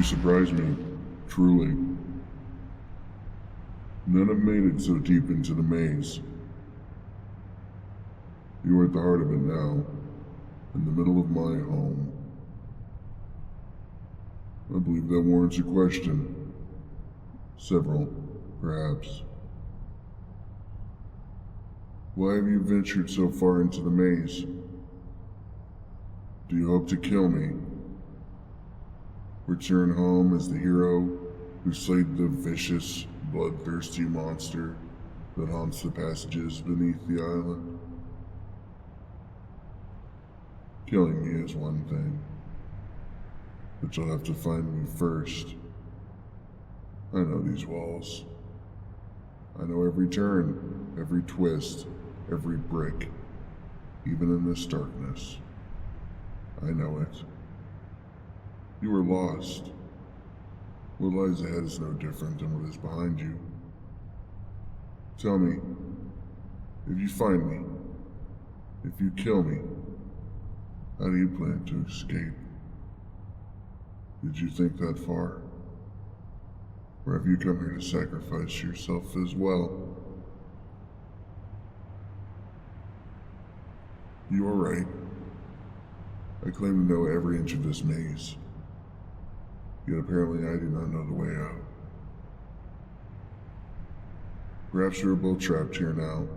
You surprise me, truly. None have made it so deep into the maze. You are at the heart of it now, in the middle of my home. I believe that warrants a question. Several, perhaps. Why have you ventured so far into the maze? Do you hope to kill me? Return home as the hero who slayed the vicious, bloodthirsty monster that haunts the passages beneath the island? Killing me is one thing, but you'll have to find me first. I know these walls. I know every turn, every twist, every brick, even in this darkness. I know it. You are lost. What lies ahead is no different than what is behind you. Tell me, if you find me, if you kill me, how do you plan to escape? Did you think that far? Or have you come here to sacrifice yourself as well? You are right. I claim to know every inch of this maze. Yet apparently I do not know the way out. Perhaps we are both trapped here now.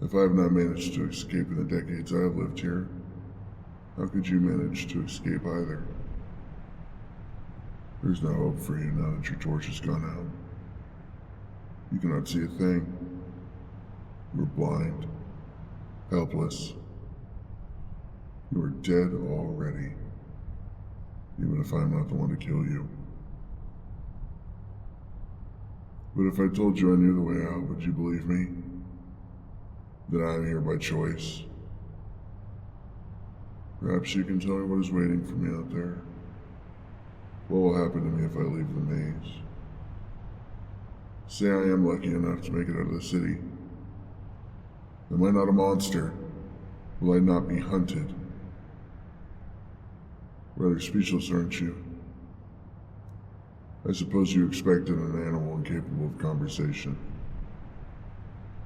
If I have not managed to escape in the decades I have lived here, how could you manage to escape either? There's no hope for you now that your torch has gone out. You cannot see a thing. You're blind, helpless. You are dead already, even if I'm not the one to kill you. But if I told you I knew the way out, would you believe me? That I am here by choice? Perhaps you can tell me what is waiting for me out there. What will happen to me if I leave the maze? Say I am lucky enough to make it out of the city. Am I not a monster? Will I not be hunted? Rather speechless, aren't you? I suppose you expected an animal incapable of conversation.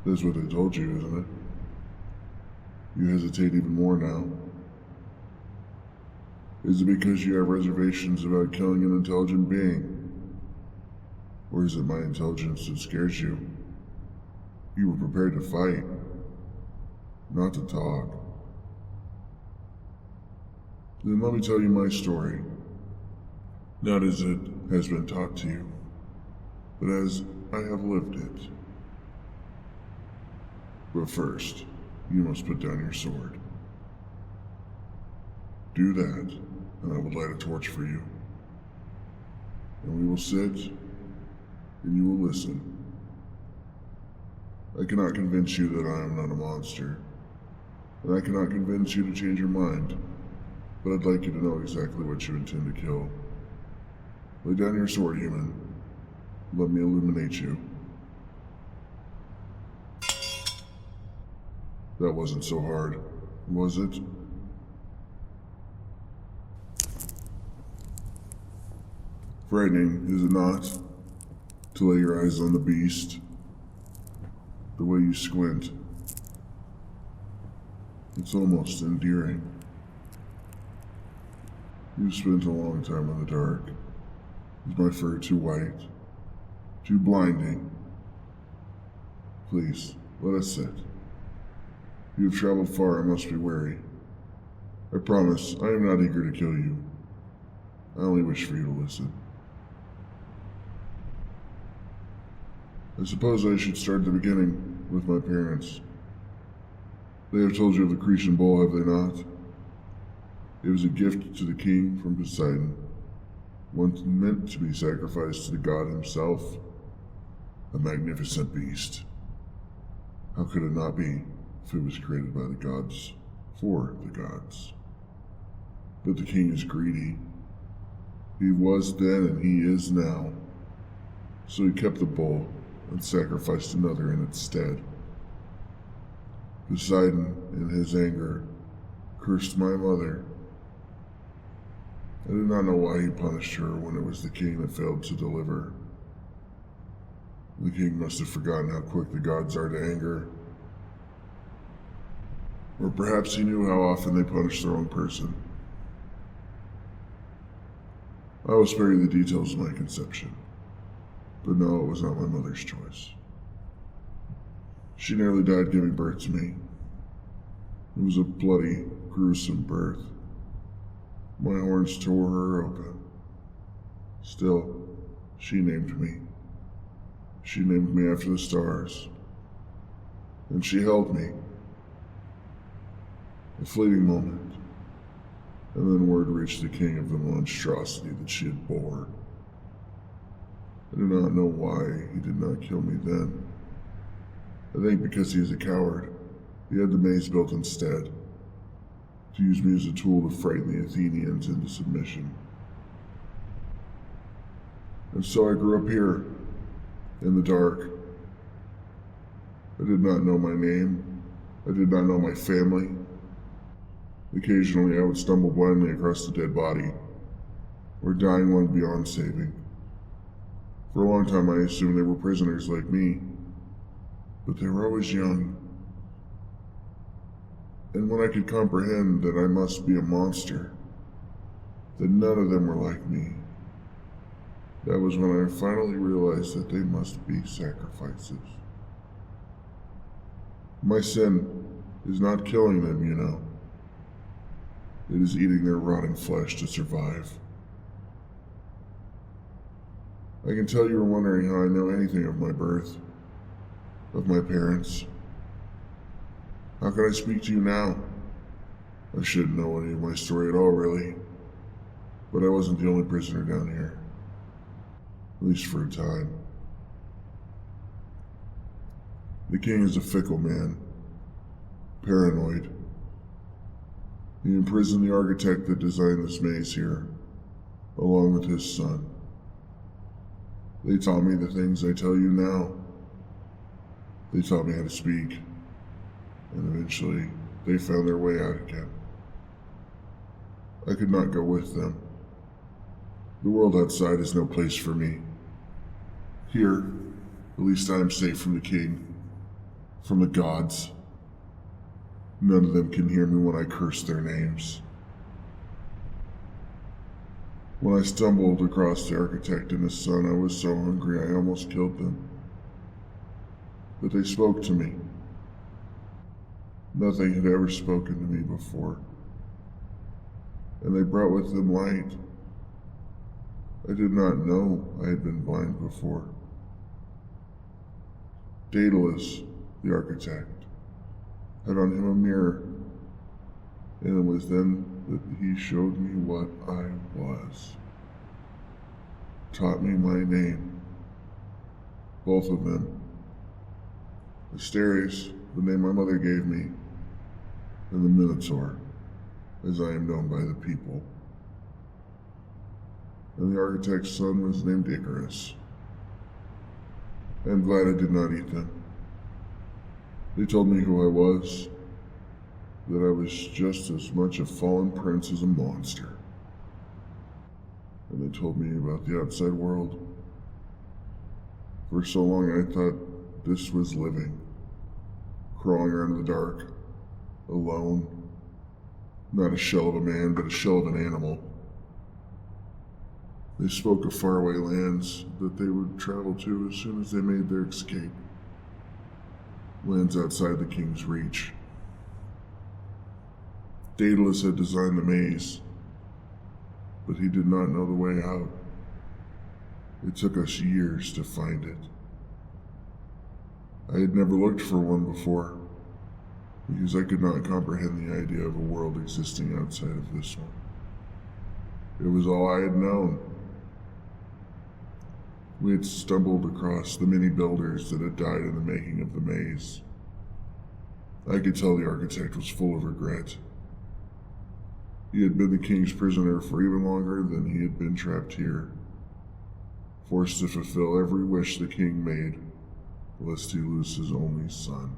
That's what they told you, isn't it? You hesitate even more now. Is it because you have reservations about killing an intelligent being? Or is it my intelligence that scares you? You were prepared to fight, not to talk. Then let me tell you my story. Not as it has been taught to you, but as I have lived it. But first, you must put down your sword. Do that, and I will light a torch for you. And we will sit, and you will listen. I cannot convince you that I am not a monster, and I cannot convince you to change your mind, but I'd like you to know exactly what you intend to kill. Lay down your sword, human. Let me illuminate you. That wasn't so hard, was it? Frightening, is it not? To lay your eyes on the beast. The way you squint. It's almost endearing. You've spent a long time in the dark. Is my fur too white? Too blinding? Please, let us sit. You have traveled far and must be weary. I promise, I am not eager to kill you. I only wish for you to listen. I suppose I should start at the beginning, with my parents. They have told you of the Cretan bull, have they not? It was a gift to the king from Poseidon, once meant to be sacrificed to the god himself. A magnificent beast. How could it not be, if it was created by the gods, for the gods? But the king is greedy. He was then and he is now. So he kept the bull and sacrificed another in its stead. Poseidon, in his anger, cursed my mother. I did not know why he punished her when it was the king that failed to deliver. The king must have forgotten how quick the gods are to anger. Or perhaps he knew how often they punish the wrong person. I will spare you the details of my conception, but no, it was not my mother's choice. She nearly died giving birth to me. It was a bloody, gruesome birth. My horns tore her open. Still, she named me. She named me after the stars. And she held me. A fleeting moment, and then word reached the king of the monstrosity that she had borne. I do not know why he did not kill me then. I think because he is a coward. He had the maze built instead, to use me as a tool to frighten the Athenians into submission. And so I grew up here, in the dark. I did not know my name. I did not know my family. Occasionally I would stumble blindly across a dead body, or dying one beyond saving. For a long time I assumed they were prisoners like me, but they were always young. And when I could comprehend that I must be a monster, that none of them were like me, that was when I finally realized that they must be sacrifices. My sin is not killing them, you know. It is eating their rotting flesh to survive. I can tell you are wondering how I know anything of my birth, of my parents. How can I speak to you now? I shouldn't know any of my story at all, really. But I wasn't the only prisoner down here. At least for a time. The king is a fickle man. Paranoid. He imprisoned the architect that designed this maze here, along with his son. They taught me the things I tell you now. They taught me how to speak, and eventually they found their way out again. I could not go with them. The world outside is no place for me. Here, at least I am safe from the king, from the gods. None of them can hear me when I curse their names. When I stumbled across the architect and his son, I was so hungry I almost killed them. But they spoke to me. Nothing had ever spoken to me before. And they brought with them light. I did not know I had been blind before. Daedalus, the architect, had on him a mirror, and it was then that he showed me what I was. Taught me my name. Both of them. Asterius, the name my mother gave me, and the Minotaur, as I am known by the people. And the architect's son was named Icarus. I am glad I did not eat them. They told me who I was, that I was just as much a fallen prince as a monster. And they told me about the outside world. For so long I thought this was living, crawling around in the dark, alone. Not a shell of a man, but a shell of an animal. They spoke of faraway lands that they would travel to as soon as they made their escape. Lands outside the king's reach. Daedalus had designed the maze, but he did not know the way out. It took us years to find it. I had never looked for one before, because I could not comprehend the idea of a world existing outside of this one. It was all I had known. We had stumbled across the many builders that had died in the making of the maze. I could tell the architect was full of regret. He had been the king's prisoner for even longer than he had been trapped here, forced to fulfill every wish the king made, lest he lose his only son.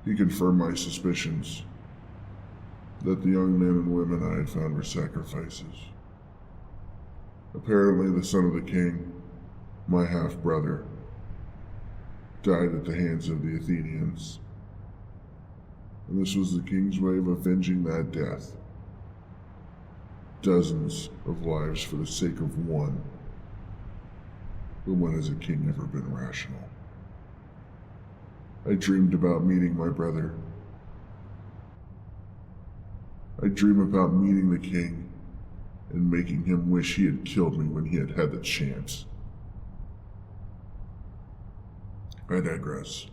He confirmed my suspicions. that the young men and women I had found were sacrifices. Apparently the son of the king, my half-brother, died at the hands of the Athenians. And this was the king's way of avenging that death. Dozens of lives for the sake of one. But when has a king ever been rational? I dreamed about meeting my brother. I dream about meeting the king and making him wish he had killed me when he had had the chance. I digress.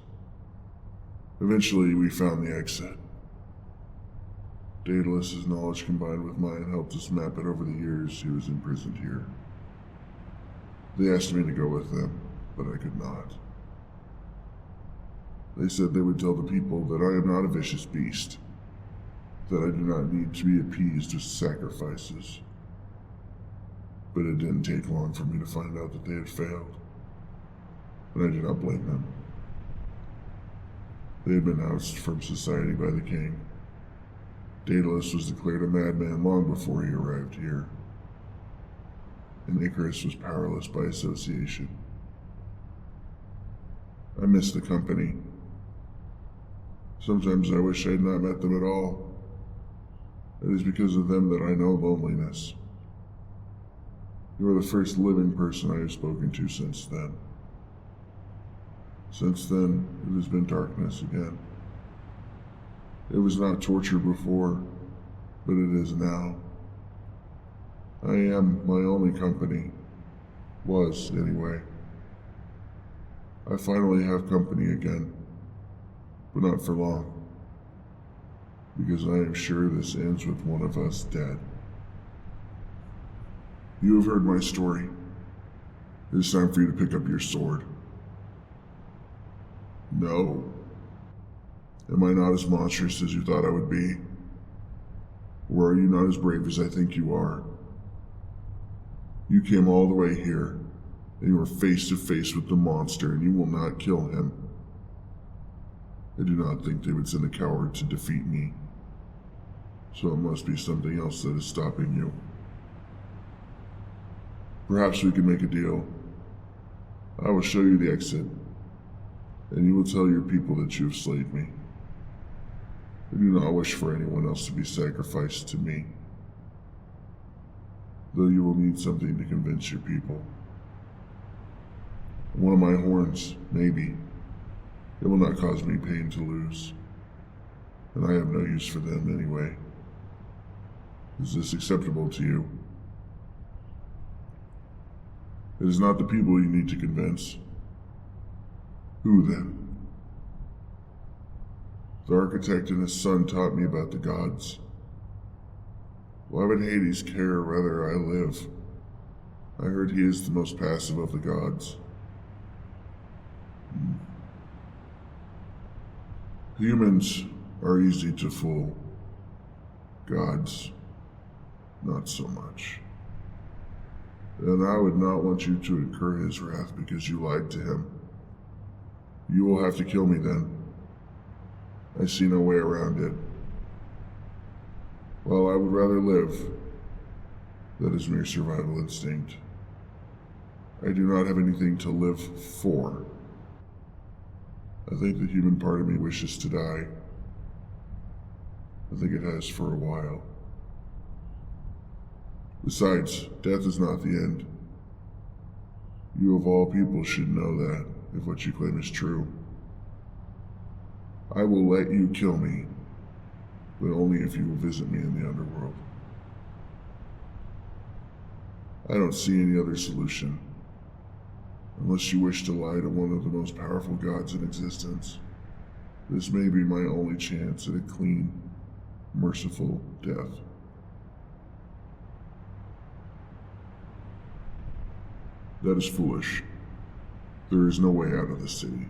Eventually, we found the exit. Daedalus's knowledge combined with mine helped us map it over the years he was imprisoned here. They asked me to go with them, but I could not. They said they would tell the people that I am not a vicious beast, that I do not need to be appeased with sacrifices. But it didn't take long for me to find out that they had failed, and I do not blame them. They had been ousted from society by the king. Daedalus was declared a madman long before he arrived here, and Icarus was powerless by association. I miss the company. Sometimes I wish I had not met them at all. It is because of them that I know loneliness. You are the first living person I have spoken to since then. Since then, it has been darkness again. It was not torture before, but it is now. I am my only company. Was, anyway. I finally have company again, but not for long, because I am sure this ends with one of us dead. You have heard my story. It is time for you to pick up your sword. No. Am I not as monstrous as you thought I would be? Or are you not as brave as I think you are? You came all the way here, and you are face to face with the monster, and you will not kill him. I do not think they would send a coward to defeat me, so it must be something else that is stopping you. Perhaps we can make a deal. I will show you the exit, and you will tell your people that you have slayed me. I do not wish for anyone else to be sacrificed to me, though you will need something to convince your people. One of my horns, maybe. It will not cause me pain to lose, and I have no use for them anyway. Is this acceptable to you? It is not the people you need to convince. Who then? The architect and his son taught me about the gods. Why would Hades care whether I live? I heard he is the most passive of the gods. Humans are easy to fool. Gods, not so much. And I would not want you to incur his wrath because you lied to him. You will have to kill me then. I see no way around it. While I would rather live, that is mere survival instinct. I do not have anything to live for. I think the human part of me wishes to die. I think it has for a while. Besides, death is not the end. You of all people should know that, if what you claim is true. I will let you kill me, but only if you will visit me in the Underworld. I don't see any other solution, unless you wish to lie to one of the most powerful gods in existence. This may be my only chance at a clean, merciful death. That is foolish. There is no way out of this city.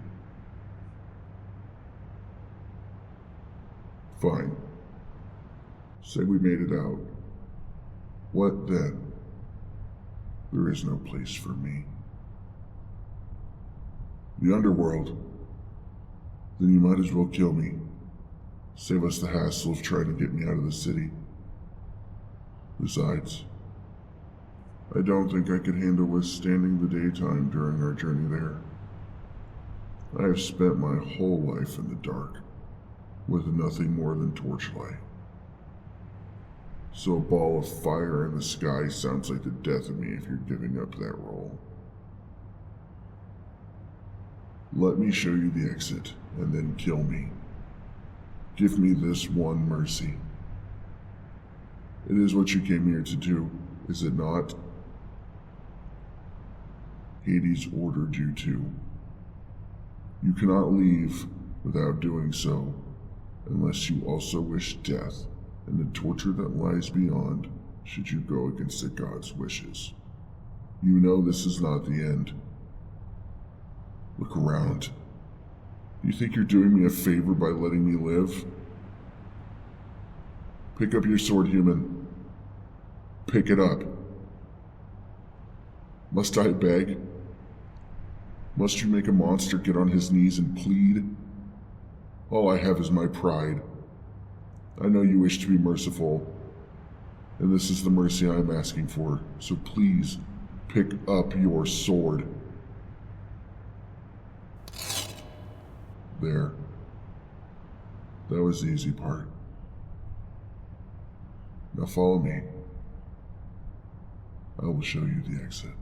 Fine. Say we made it out. What then? There is no place for me. The Underworld? Then you might as well kill me. Save us the hassle of trying to get me out of the city. Besides, I don't think I could handle withstanding the daytime during our journey there. I have spent my whole life in the dark, with nothing more than torchlight. So a ball of fire in the sky sounds like the death of me if you're giving up that role. Let me show you the exit, and then kill me. Give me this one mercy. It is what you came here to do, is it not? Hades ordered you to. You cannot leave without doing so, unless you also wish death and the torture that lies beyond should you go against the gods' wishes. You know this is not the end. Look around. You think you're doing me a favor by letting me live? Pick up your sword, human. Pick it up. Must I beg? Must you make a monster get on his knees and plead? All I have is my pride. I know you wish to be merciful, and this is the mercy I am asking for, so please pick up your sword. There. That was the easy part. Now follow me. I will show you the exit.